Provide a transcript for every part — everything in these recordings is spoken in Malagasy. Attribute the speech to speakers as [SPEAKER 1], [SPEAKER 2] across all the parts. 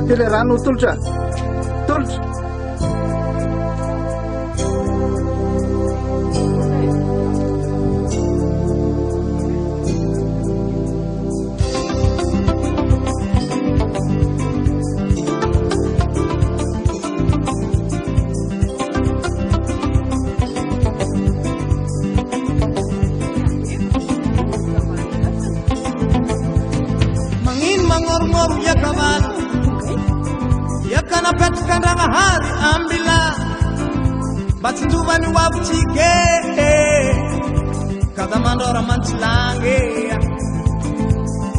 [SPEAKER 1] Tyle rano tulcha.
[SPEAKER 2] Ngor ya kawan, ya kana petkan ranga hari ambila, batinduvani wabutike, kada mandora manchilange,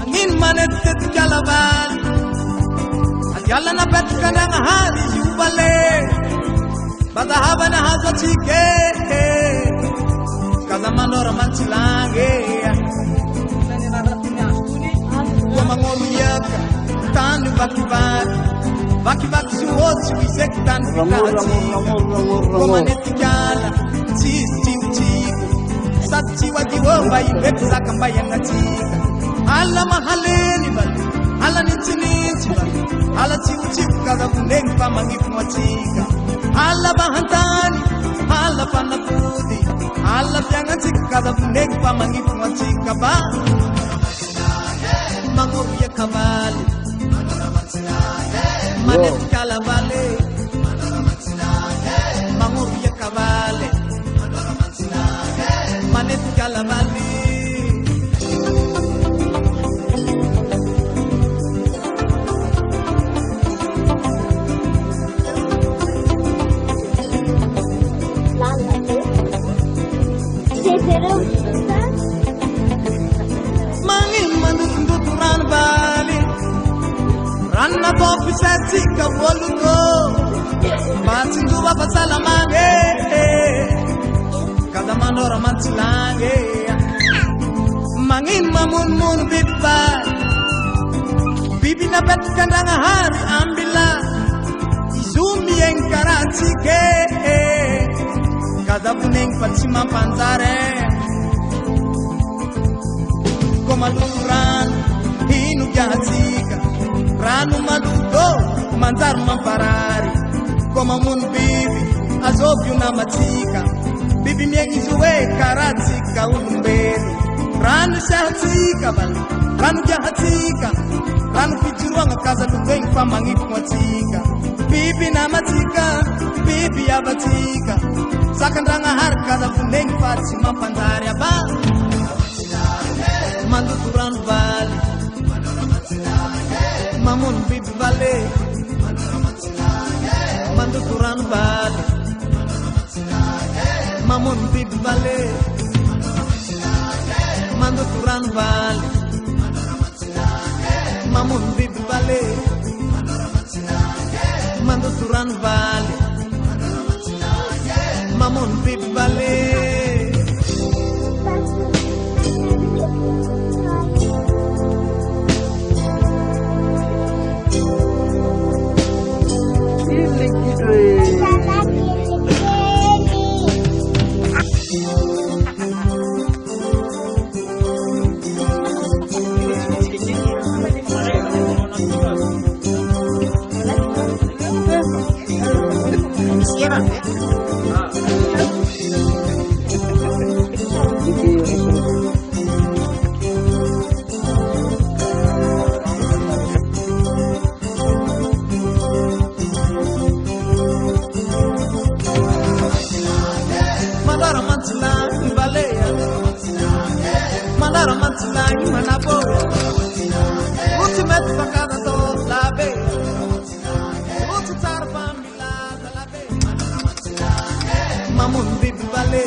[SPEAKER 2] angin manet tet kalaban, adyala na petkan ranga hari yubale, badahabana hazatike, kada mandora manchilange. Mangoluyaka tanu baki suwoti wisektan filati komanetikala chichichiku sati wajiwomba ibeksa kambayanga tika ala mahaleni bali ala ninchininchi bali ala chiuchiku kada kundengi pamangifu mwatika ala bahantani ala panapudi ala pyangatika kada kundengi pamangifu mwatika ba Mangor ya kabali, manet kalabale, mangor ya kabale, manet kalabale. Ranna topi setika volugo Matinduwa pasalamange Kada manora mantilange Mangin mamun mun bibba Bibi na petkan ranga hari ambila Izumi yang karatike Kada buneng patsima panzare Komaluran hinu jahatika Ranu malugo manzar mamparari Koma mun bibi azobyu na matika Bibi miengi zuwe karatika unumbeli Ranu shahatika bali Ranu jahatika Ranu pijuruanga kaza lugeng pamangifu matika Bibi na matika Bibi abatika Sakandanga harkaza fundengi pati mampandari Aba Mandutu ranu bali Mamun bibi bale, mandu turan bale. Mamun bibi bale, mandu turan bale. Mamun bibi bale, mandu turan bale. Mamun bibi bale. Mamun bibi bale,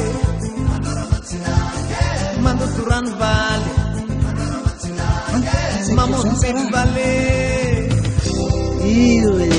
[SPEAKER 2] mandu turan bale, mamun bibi bale. Iwe.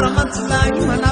[SPEAKER 2] mansulani mana